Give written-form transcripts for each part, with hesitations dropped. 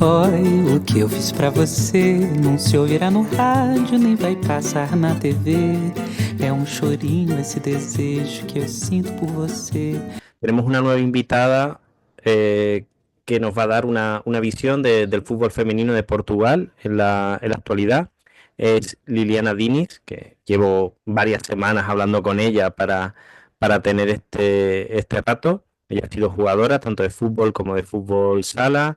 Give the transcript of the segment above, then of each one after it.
Oi, o que eu fiz pra você não se ouvirá no rádio, nem vai passar na TV. É um chorinho esse desejo que eu sinto por você. Tenemos una nueva invitada que nos va a dar una visión del fútbol femenino de Portugal en la actualidad. Es Liliana Diniz, que llevo varias semanas hablando con ella para tener este rato. Ella ha sido jugadora tanto de fútbol como de fútbol sala,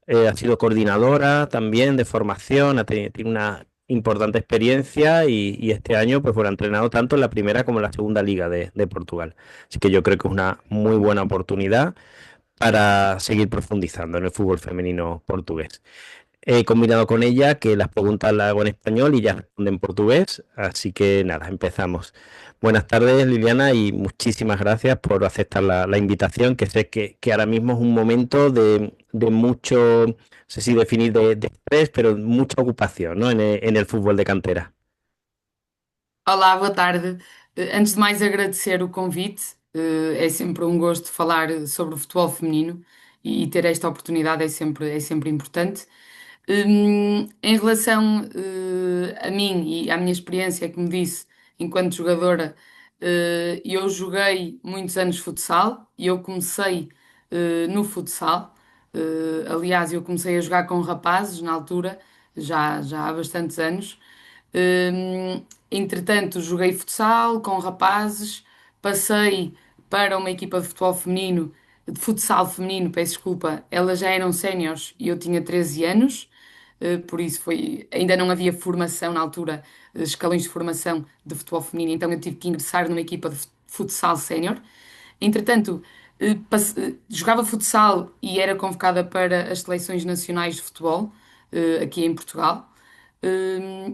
ha sido coordinadora también de formación, tiene una importante experiencia y este año pues bueno, ha entrenado tanto en la primera como en la segunda liga de Portugal. Así que yo creo que es una muy buena oportunidad para seguir profundizando en el fútbol femenino portugués. He combinado con ella que las preguntas las hago en español y ya responde en portugués, así que nada, empezamos. Buenas tardes, Liliana, y muchísimas gracias por aceptar la invitación, que sé que ahora mismo es un momento de mucho, no sé si definir de estrés, pero mucha ocupación, ¿no? En el fútbol de cantera. Olá, boa tarde. Antes de mais, agradecer o convite. É sempre um gosto falar sobre o futebol feminino e ter esta oportunidade é sempre importante. Em relação a mim e à minha experiência, como disse, enquanto jogadora, eu joguei muitos anos futsal e eu comecei no futsal. Aliás, eu comecei a jogar com rapazes na altura, já há bastantes anos. Entretanto, joguei futsal com rapazes, passei para uma equipa de futebol feminino, de futsal feminino, peço desculpa, elas já eram séniores e eu tinha 13 anos, por isso ainda não havia formação na altura, escalões de formação de futebol feminino, então eu tive que ingressar numa equipa de futsal sénior. Entretanto, jogava futsal e era convocada para as seleções nacionais de futebol, aqui em Portugal.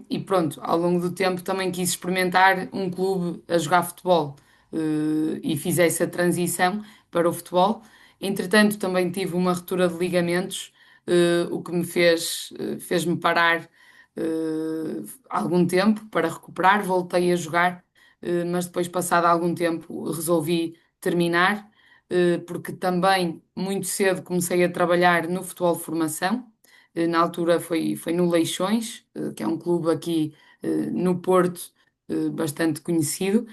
E pronto, ao longo do tempo também quis experimentar um clube a jogar futebol, e fiz essa transição para o futebol. Entretanto, também tive uma ruptura de ligamentos, o que fez-me parar algum tempo para recuperar. Voltei a jogar, mas depois, passado algum tempo, resolvi terminar, porque também muito cedo comecei a trabalhar no futebol de formação. Na altura foi no Leixões, que é um clube aqui no Porto, bastante conhecido.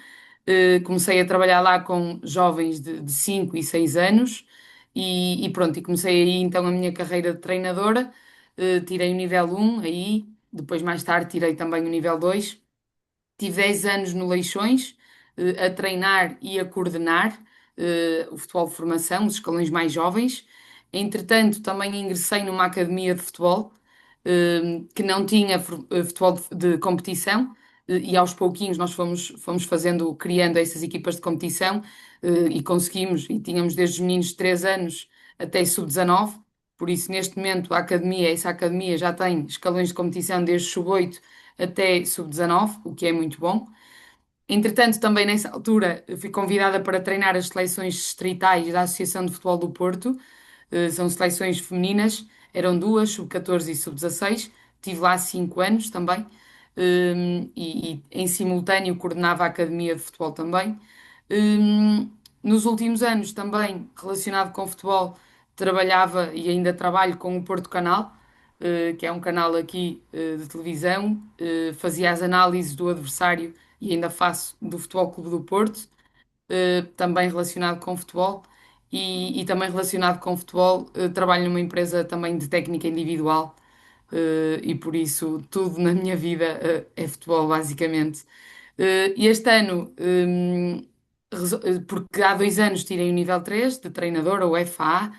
Comecei a trabalhar lá com jovens de 5 e 6 anos e pronto, e comecei aí então a minha carreira de treinadora. Tirei o nível 1 aí, depois mais tarde tirei também o nível 2. Tive 10 anos no Leixões, a treinar e a coordenar o futebol de formação, os escalões mais jovens. Entretanto, também ingressei numa academia de futebol, que não tinha futebol de competição, e aos pouquinhos nós fomos fazendo, criando essas equipas de competição, e conseguimos, e tínhamos desde os meninos de 3 anos até sub-19. Por isso, neste momento, essa academia já tem escalões de competição desde sub-8 até sub-19, o que é muito bom. Entretanto, também nessa altura, eu fui convidada para treinar as seleções distritais da Associação de Futebol do Porto. São seleções femininas, eram duas, sub-14 e sub-16. Tive lá 5 anos também. E em simultâneo coordenava a Academia de Futebol também. Nos últimos anos, também relacionado com futebol, trabalhava e ainda trabalho com o Porto Canal, que é um canal aqui de televisão. Fazia as análises do adversário e ainda faço do Futebol Clube do Porto, também relacionado com futebol. E também relacionado com futebol, trabalho numa empresa também de técnica individual, e por isso tudo na minha vida é futebol, basicamente. E este ano, porque há 2 anos tirei o nível 3 de treinador, ou FA,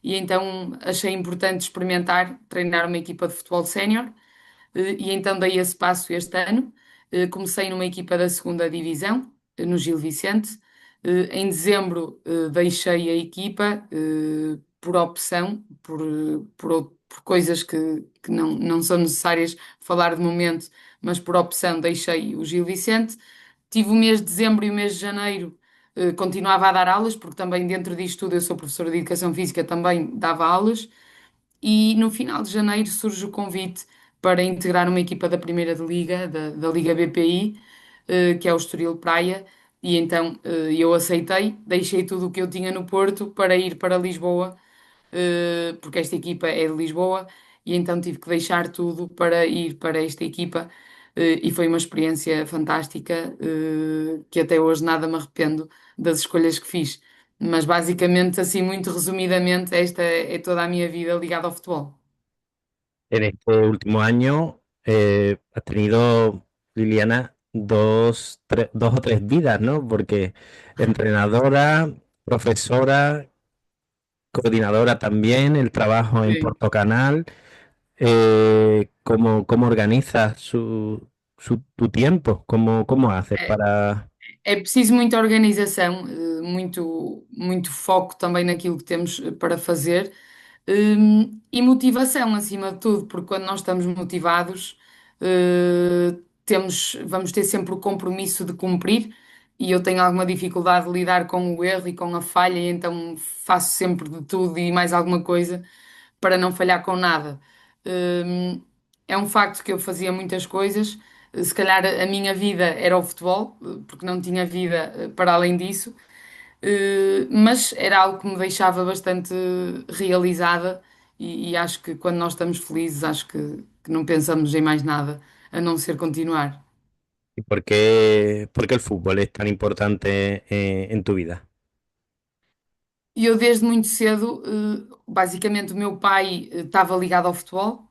e então achei importante experimentar treinar uma equipa de futebol sénior, e então dei esse passo este ano. Comecei numa equipa da segunda divisão, no Gil Vicente. Em dezembro, deixei a equipa, por opção, por coisas que não são necessárias falar de momento, mas por opção deixei o Gil Vicente. Tive o mês de dezembro e o mês de janeiro, continuava a dar aulas, porque também dentro disto tudo eu sou professora de Educação Física, também dava aulas. E no final de janeiro surge o convite para integrar uma equipa da Primeira de Liga, da Liga BPI, que é o Estoril Praia, E então eu aceitei, deixei tudo o que eu tinha no Porto para ir para Lisboa, porque esta equipa é de Lisboa, e então tive que deixar tudo para ir para esta equipa, e foi uma experiência fantástica, que até hoje nada me arrependo das escolhas que fiz. Mas basicamente, assim, muito resumidamente, esta é toda a minha vida ligada ao futebol. En este último año has tenido, Liliana, dos o tres vidas, ¿no? Porque entrenadora, profesora, coordinadora también, el trabajo en Sim. Porto Canal. ¿Cómo organizas tu tiempo? ¿Cómo haces para...? É preciso muita organização, muito foco também naquilo que temos para fazer, e motivação acima de tudo, porque quando nós estamos motivados, vamos ter sempre o compromisso de cumprir, e eu tenho alguma dificuldade de lidar com o erro e com a falha, e então faço sempre de tudo e mais alguma coisa para não falhar com nada. Hum, É um facto que eu fazia muitas coisas. Se calhar a minha vida era o futebol, porque não tinha vida para além disso. Mas era algo que me deixava bastante realizada e acho que quando nós estamos felizes, acho que não pensamos em mais nada a não ser continuar. ¿Y por qué el fútbol es tan importante en tu vida? E eu desde muito cedo, basicamente o meu pai estava ligado ao futebol.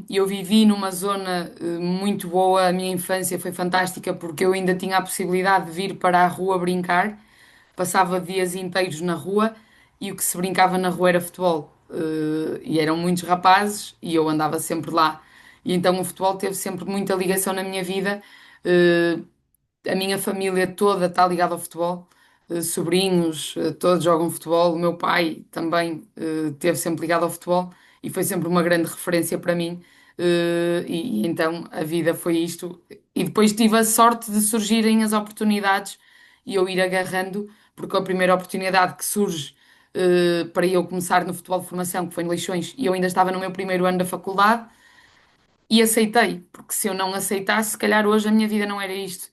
E eu vivi numa zona muito boa, a minha infância foi fantástica porque eu ainda tinha a possibilidade de vir para a rua brincar, passava dias inteiros na rua e o que se brincava na rua era futebol. E eram muitos rapazes e eu andava sempre lá. E então o futebol teve sempre muita ligação na minha vida. Uh, a minha família toda está ligada ao futebol, sobrinhos, todos jogam futebol. O meu pai também esteve sempre ligado ao futebol e foi sempre uma grande referência para mim. E então a vida foi isto. E depois tive a sorte de surgirem as oportunidades e eu ir agarrando, porque a primeira oportunidade que surge para eu começar no futebol de formação, que foi em Leixões, e eu ainda estava no meu primeiro ano da faculdade. E aceitei, porque se eu não aceitasse, se calhar hoje a minha vida não era isto.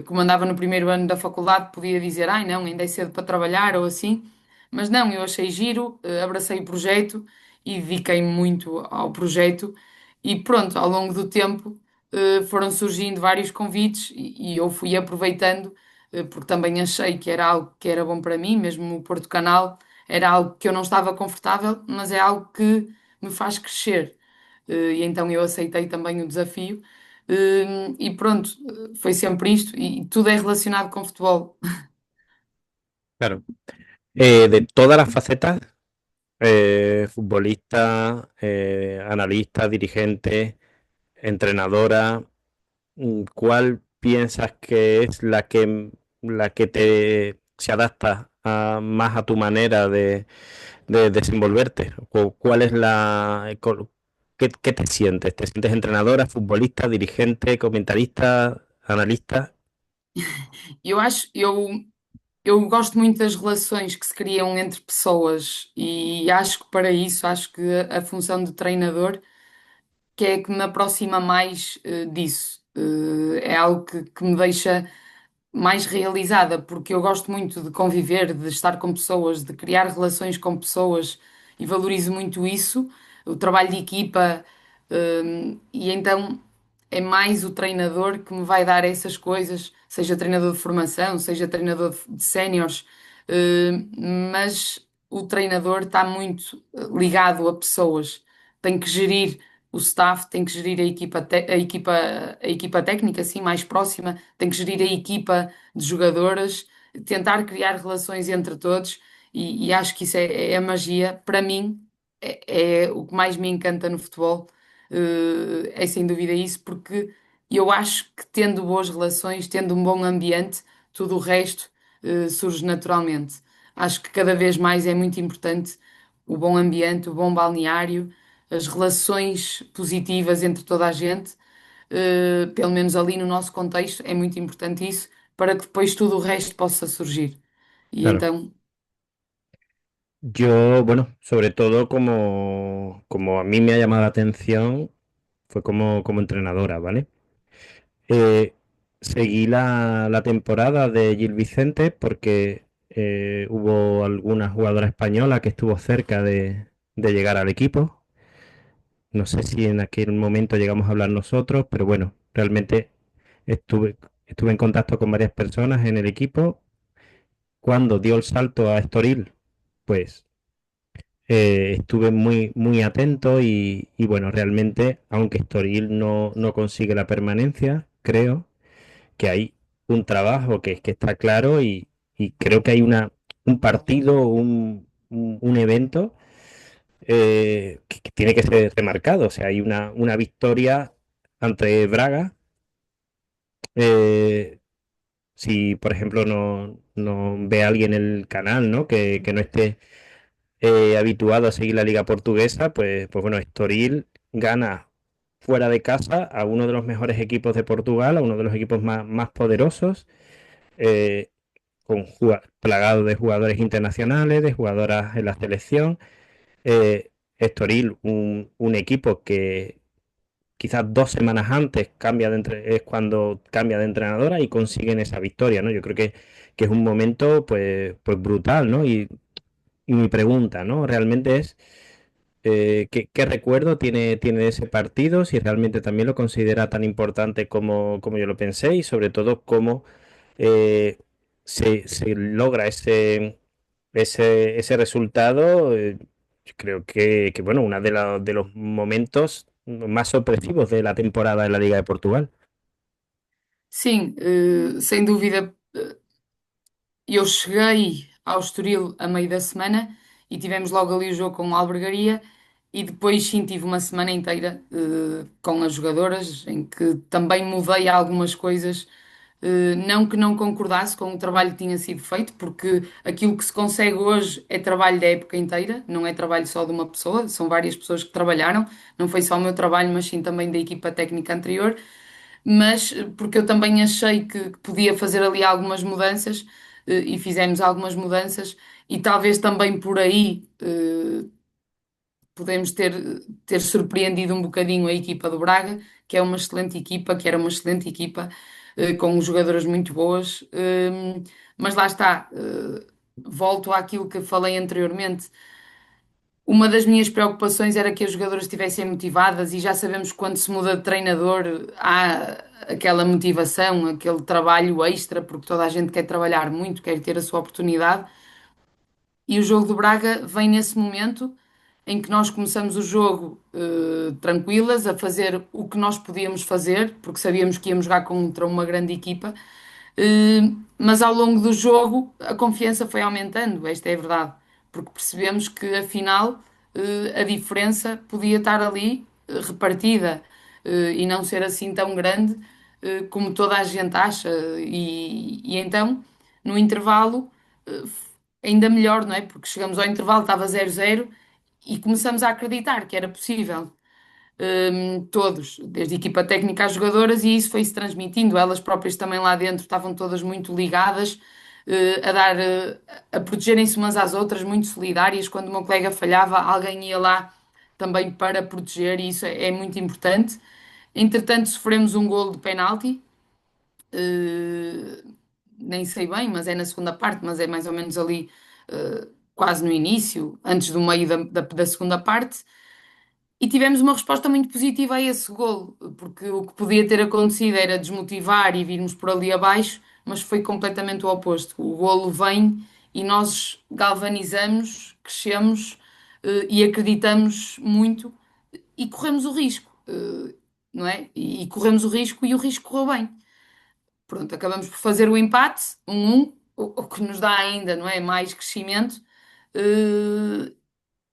Como andava no primeiro ano da faculdade, podia dizer, ai não, ainda é cedo para trabalhar ou assim. Mas não, eu achei giro, abracei o projeto e dediquei-me muito ao projeto. E pronto, ao longo do tempo, foram surgindo vários convites e eu fui aproveitando, porque também achei que era algo que era bom para mim, mesmo o Porto Canal era algo que eu não estava confortável, mas é algo que me faz crescer. E então eu aceitei também o desafio. E pronto, foi sempre isto, e tudo é relacionado com futebol. Claro. De todas las facetas, futbolista, analista, dirigente, entrenadora, ¿cuál piensas que es la que se adapta más a tu manera de desenvolverte? ¿Cuál es qué te sientes? ¿Te sientes entrenadora, futbolista, dirigente, comentarista, analista? Eu acho, eu gosto muito das relações que se criam entre pessoas e acho que para isso, acho que a função de treinador que é que me aproxima mais disso. É algo que me deixa mais realizada, porque eu gosto muito de conviver, de estar com pessoas, de criar relações com pessoas e valorizo muito isso, o trabalho de equipa, e então é mais o treinador que me vai dar essas coisas, seja treinador de formação, seja treinador de séniores, mas o treinador está muito ligado a pessoas, tem que gerir o staff, tem que gerir a equipa técnica, assim, mais próxima, tem que gerir a equipa de jogadoras, tentar criar relações entre todos, e acho que isso é a magia. Para mim, é o que mais me encanta no futebol, é sem dúvida isso, porque eu acho que tendo boas relações, tendo um bom ambiente, tudo o resto, surge naturalmente. Acho que cada vez mais é muito importante o bom ambiente, o bom balneário, as relações positivas entre toda a gente, pelo menos ali no nosso contexto, é muito importante isso, para que depois tudo o resto possa surgir. E Claro. então, Yo, bueno, sobre todo como a mí me ha llamado la atención, fue como entrenadora, ¿vale? seguí la temporada de Gil Vicente porque hubo alguna jugadora española que estuvo cerca de llegar al equipo. No sé si en aquel momento llegamos a hablar nosotros, pero bueno, realmente estuve, estuve en contacto con varias personas en el equipo. Cuando dio el salto a Estoril, pues estuve muy atento y bueno, realmente, aunque Estoril no consigue la permanencia, creo que hay un trabajo que está claro y creo que hay un partido, un evento que tiene que ser remarcado. O sea, hay una victoria ante Braga. eh, si, por ejemplo, no ve a alguien el canal, ¿no? Que no esté habituado a seguir la liga portuguesa, pues bueno, Estoril gana fuera de casa a uno de los mejores equipos de Portugal, a uno de los equipos más poderosos, eh, plagado de jugadores internacionales, de jugadoras en la selección. Estoril, un equipo que quizás 2 semanas antes es cuando cambia de entrenadora y consiguen esa victoria, ¿no? Yo creo que es un momento pues brutal, ¿no? Y mi pregunta, ¿no? Realmente es ¿qué recuerdo tiene ese partido? Si realmente también lo considera tan importante como yo lo pensé y sobre todo cómo eh, se logra ese resultado. Yo creo bueno, uno de los momentos más sorpresivos de la temporada en la Liga de Portugal. Sim, sem dúvida. Eu cheguei ao Estoril a meio da semana e tivemos logo ali o jogo com o Albergaria e depois sim tive uma semana inteira com as jogadoras em que também mudei algumas coisas, não que não concordasse com o trabalho que tinha sido feito, porque aquilo que se consegue hoje é trabalho da época inteira, não é trabalho só de uma pessoa, são várias pessoas que trabalharam, não foi só o meu trabalho, mas sim também da equipa técnica anterior, mas porque eu também achei que podia fazer ali algumas mudanças e fizemos algumas mudanças e talvez também por aí podemos ter surpreendido um bocadinho a equipa do Braga, que é uma excelente equipa, que era uma excelente equipa com jogadoras muito boas, mas lá está, volto àquilo que falei anteriormente. Uma das minhas preocupações era que as jogadoras estivessem motivadas e já sabemos que quando se muda de treinador há aquela motivação, aquele trabalho extra, porque toda a gente quer trabalhar muito, quer ter a sua oportunidade. E o jogo do Braga vem nesse momento em que nós começamos o jogo tranquilas, a fazer o que nós podíamos fazer, porque sabíamos que íamos jogar contra uma grande equipa. Mas ao longo do jogo a confiança foi aumentando, esta é a verdade, porque percebemos que afinal a diferença podia estar ali repartida e não ser assim tão grande como toda a gente acha. E então, no intervalo, eh, ainda melhor, não é? Porque chegamos ao intervalo, estava 0-0 e começamos a acreditar que era possível todos, desde a equipa técnica às jogadoras, e isso foi-se transmitindo. Elas próprias também lá dentro estavam todas muito ligadas, a protegerem-se umas às outras, muito solidárias. Quando o meu colega falhava, alguém ia lá também para proteger, e isso é muito importante. Entretanto, sofremos um golo de penalti, eh, nem sei bem, mas é na segunda parte, mas é mais ou menos ali, quase no início, antes do meio da segunda parte. E tivemos uma resposta muito positiva a esse golo, porque o que podia ter acontecido era desmotivar e virmos por ali abaixo, mas foi completamente o oposto. O golo vem e nós galvanizamos, crescemos, e acreditamos muito e corremos o risco, não é? E corremos o risco e o risco correu bem. Pronto, acabamos por fazer o empate, 1-1, o que nos dá ainda, não é? Mais crescimento. eh,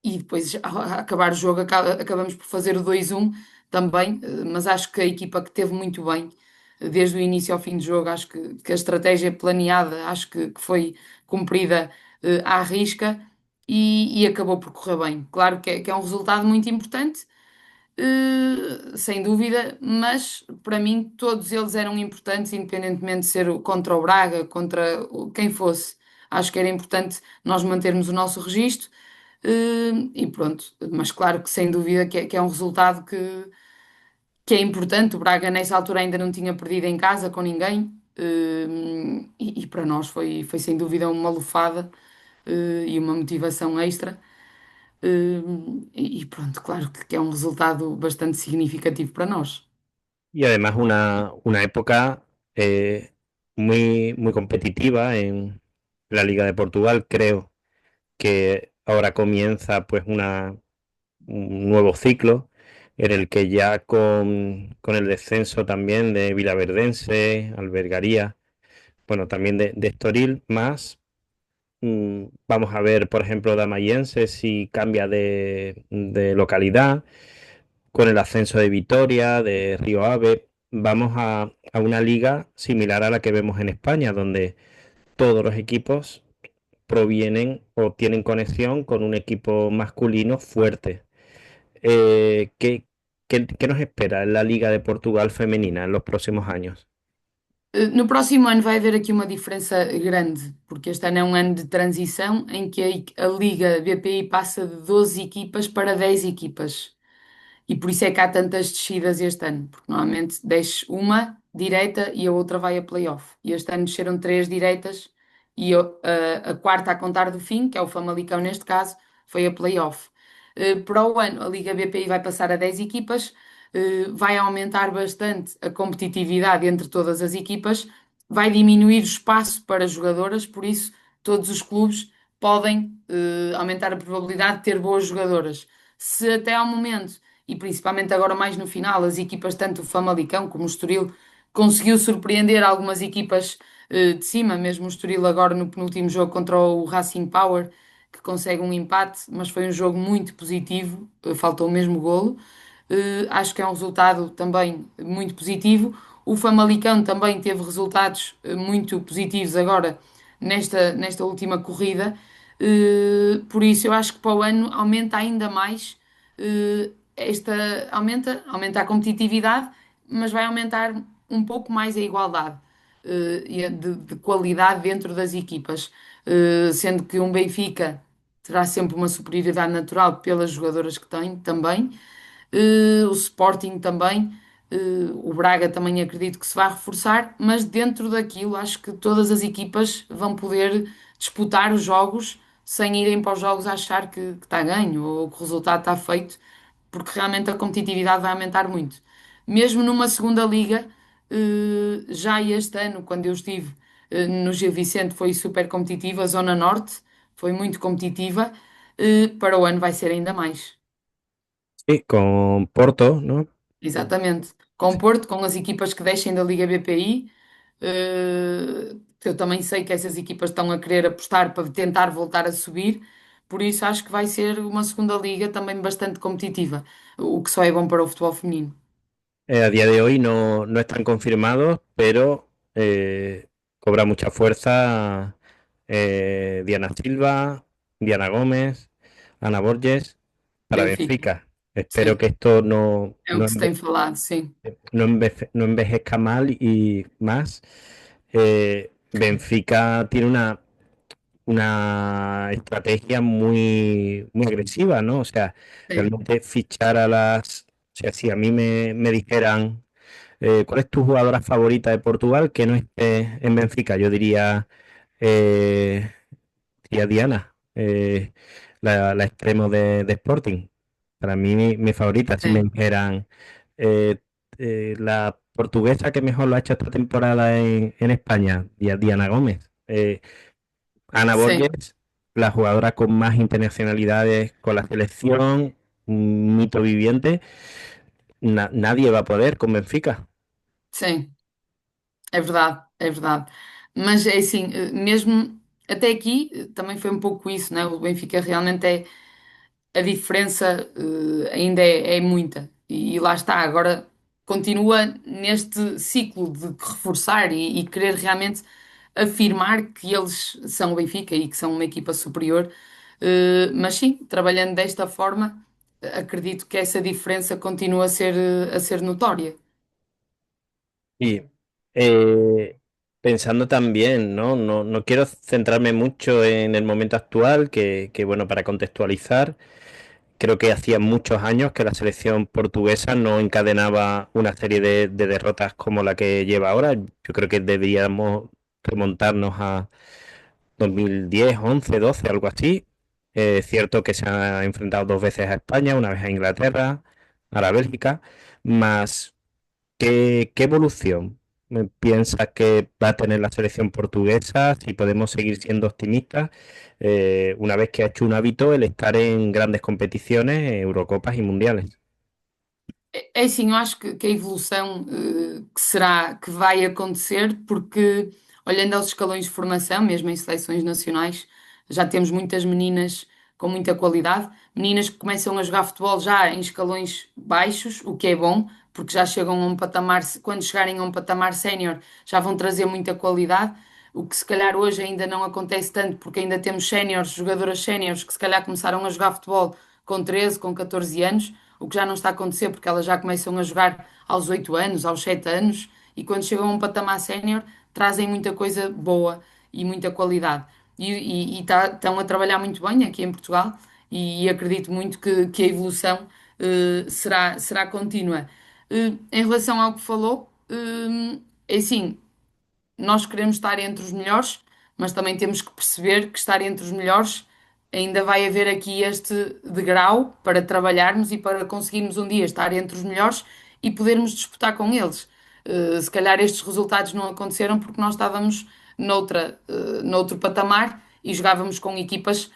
e depois, a acabar o jogo, acabamos por fazer o 2-1 também, mas acho que a equipa que teve muito bem, desde o início ao fim do jogo, acho que a estratégia planeada, acho que foi cumprida, à risca e acabou por correr bem. Claro que é um resultado muito importante, sem dúvida, mas para mim todos eles eram importantes, independentemente de ser contra o Braga, contra quem fosse. Acho que era importante nós mantermos o nosso registro, e pronto. Mas claro que sem dúvida que é um resultado que é importante. O Braga nessa altura ainda não tinha perdido em casa com ninguém. E para nós foi sem dúvida uma lufada, e uma motivação extra. E pronto, claro que é um resultado bastante significativo para nós. Y además una época muy, muy competitiva en la Liga de Portugal. Creo que ahora comienza pues un nuevo ciclo en el que ya con el descenso también de Vilaverdense, Albergaría, bueno, también de Estoril, más vamos a ver, por ejemplo, Damayense si cambia de localidad, con el ascenso de Vitoria, de Río Ave, vamos a una liga similar a la que vemos en España, donde todos los equipos provienen o tienen conexión con un equipo masculino fuerte. ¿Qué nos espera en la Liga de Portugal femenina en los próximos años? No próximo ano vai haver aqui uma diferença grande, porque este ano é um ano de transição em que a Liga BPI passa de 12 equipas para 10 equipas. E por isso é que há tantas descidas este ano, porque normalmente desce uma direita e a outra vai a playoff. E este ano desceram três direitas e a quarta a contar do fim, que é o Famalicão neste caso, foi a playoff. Para o ano, a Liga BPI vai passar a 10 equipas, vai aumentar bastante a competitividade entre todas as equipas, vai diminuir o espaço para jogadoras, por isso todos os clubes podem aumentar a probabilidade de ter boas jogadoras. Se até ao momento, e principalmente agora mais no final, as equipas, tanto o Famalicão como o Estoril, conseguiu surpreender algumas equipas de cima, mesmo o Estoril agora no penúltimo jogo contra o Racing Power, que consegue um empate, mas foi um jogo muito positivo, faltou o mesmo golo. Acho que é um resultado também muito positivo. O Famalicão também teve resultados muito positivos agora nesta última corrida. Por isso, eu acho que para o ano aumenta ainda mais aumenta a competitividade, mas vai aumentar um pouco mais a igualdade e de qualidade dentro das equipas. Sendo que um Benfica terá sempre uma superioridade natural pelas jogadoras que tem também. O Sporting também, o Braga também acredito que se vai reforçar, mas dentro daquilo acho que todas as equipas vão poder disputar os jogos sem irem para os jogos a achar que está ganho ou que o resultado está feito, porque realmente a competitividade vai aumentar muito. Mesmo numa segunda liga, já este ano, quando eu estive no Gil Vicente, foi super competitiva, a Zona Norte foi muito competitiva, para o ano vai ser ainda mais. Sí, con Porto, ¿no? Exatamente. Com o Porto, com as equipas que descem da Liga BPI, eu também sei que essas equipas estão a querer apostar para tentar voltar a subir, por isso acho que vai ser uma segunda liga também bastante competitiva, o que só é bom para o futebol feminino. A día de hoy no están confirmados, pero cobra mucha fuerza Diana Silva, Diana Gómez, Ana Borges para Benfica, Benfica. Espero sim, que esto é o que se tem falado, sim, no envejezca mal y más. Benfica tiene una estrategia muy, muy agresiva, ¿no? O sea, sim, realmente fichar o sea, si a mí me dijeran, ¿cuál es tu jugadora favorita de Portugal que no esté en Benfica? Yo eh, diría Diana, la extremo de Sporting. Para mí, mi favorita, si me sim, dijeran, eh, la portuguesa que mejor lo ha hecho esta temporada en España, Diana Gómez. Ana sim, Borges, la jugadora con más internacionalidades con la selección, un mito viviente, nadie va a poder con Benfica. sim, é verdade, é verdade. Mas é assim, mesmo até aqui também foi um pouco isso, né? O Benfica realmente a diferença ainda é muita. E lá está, agora continua neste ciclo de reforçar e querer realmente afirmar que eles são o Benfica e que são uma equipa superior. Mas sim, trabalhando desta forma, acredito que essa diferença continua a ser notória. Y pensando también, ¿no? No quiero centrarme mucho en el momento actual, bueno, para contextualizar, creo que hacía muchos años que la selección portuguesa no encadenaba una serie de derrotas como la que lleva ahora. Yo creo que deberíamos remontarnos a 2010, 11, 12, algo así. Es cierto que se ha enfrentado dos veces a España, una vez a Inglaterra, a la Bélgica, más ¿qué evolución piensas que va a tener la selección portuguesa? Si podemos seguir siendo optimistas, una vez que ha hecho un hábito el estar en grandes competiciones, Eurocopas y mundiales. É assim, eu acho que a evolução que será, que vai acontecer, porque olhando aos escalões de formação, mesmo em seleções nacionais, já temos muitas meninas com muita qualidade, meninas que começam a jogar futebol já em escalões baixos, o que é bom, porque já chegam a um patamar, quando chegarem a um patamar sénior, já vão trazer muita qualidade. O que se calhar hoje ainda não acontece tanto, porque ainda temos séniores, jogadoras séniores que se calhar começaram a jogar futebol com 13, com 14 anos, o que já não está a acontecer porque elas já começam a jogar aos 8 anos, aos 7 anos, e quando chegam a um patamar sénior trazem muita coisa boa e muita qualidade. Estão a trabalhar muito bem aqui em Portugal e acredito muito que a evolução será contínua. Em relação ao que falou, é assim, nós queremos estar entre os melhores, mas também temos que perceber que estar entre os melhores ainda vai haver aqui este degrau para trabalharmos e para conseguirmos um dia estar entre os melhores e podermos disputar com eles. Se calhar estes resultados não aconteceram porque nós estávamos noutro patamar e jogávamos com equipas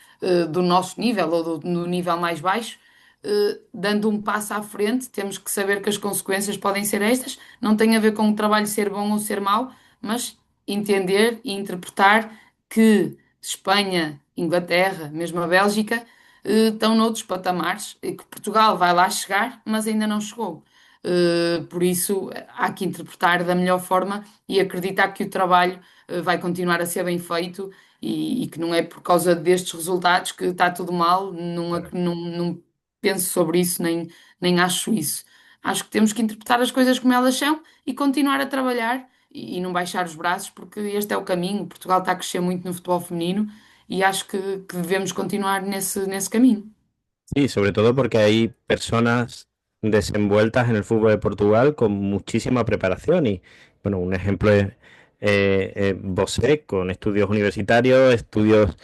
do nosso nível ou no nível mais baixo. Dando um passo à frente, temos que saber que as consequências podem ser estas. Não tem a ver com o trabalho ser bom ou ser mau, mas entender e interpretar que Espanha, Inglaterra, mesmo a Bélgica, estão noutros patamares, e que Portugal vai lá chegar, mas ainda não chegou. Por isso, há que interpretar da melhor forma e acreditar que o trabalho vai continuar a ser bem feito e que não é por causa destes resultados que está tudo mal. Não penso sobre isso, nem acho isso. Acho que temos que interpretar as coisas como elas são e continuar a trabalhar e não baixar os braços, porque este é o caminho. Portugal está a crescer muito no futebol feminino e acho que devemos continuar nesse caminho. Sí, sobre todo porque hay personas desenvueltas en el fútbol de Portugal con muchísima preparación y, bueno, un ejemplo es Bosé, con estudios universitarios, estudios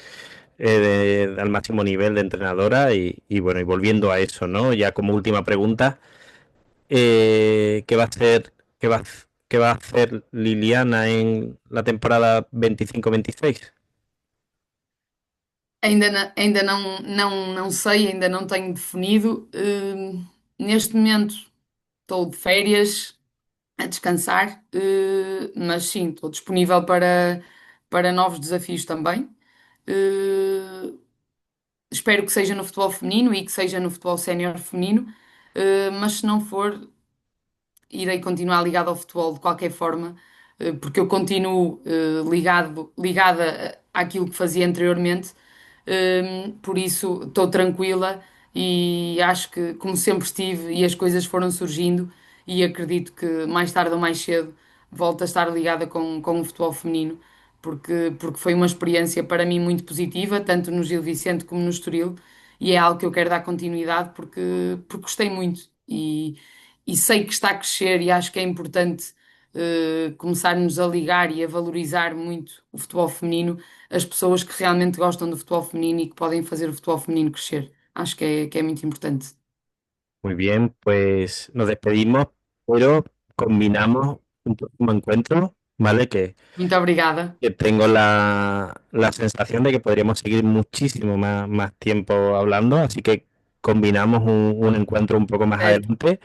al máximo nivel de entrenadora y, bueno, y volviendo a eso, ¿no? Ya como última pregunta, ¿qué va a hacer, qué va a hacer Liliana en la temporada 25-26? Ainda não sei, ainda não tenho definido. Neste momento estou de férias, a descansar, mas sim, estou disponível para novos desafios também. Eh, Espero que seja no futebol feminino e que seja no futebol sénior feminino, mas se não for, irei continuar ligado ao futebol de qualquer forma, porque eu continuo ligada àquilo que fazia anteriormente. Por isso estou tranquila e acho que, como sempre estive, e as coisas foram surgindo, e acredito que mais tarde ou mais cedo volto a estar ligada com o futebol feminino, porque foi uma experiência para mim muito positiva, tanto no Gil Vicente como no Estoril, e é algo que eu quero dar continuidade porque gostei muito e sei que está a crescer e acho que é importante começarmos a ligar e a valorizar muito o futebol feminino, as pessoas que realmente gostam do futebol feminino e que podem fazer o futebol feminino crescer. Acho que é muito importante. Muy bien, pues nos despedimos, pero combinamos un próximo encuentro, ¿vale? Muito obrigada. Que tengo la sensación de que podríamos seguir muchísimo más tiempo hablando, así que combinamos un encuentro un poco más Certo. adelante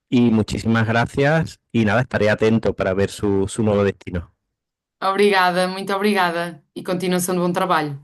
y muchísimas gracias y nada, estaré atento para ver su nuevo destino. Obrigada, muito obrigada e continuação de bom trabalho.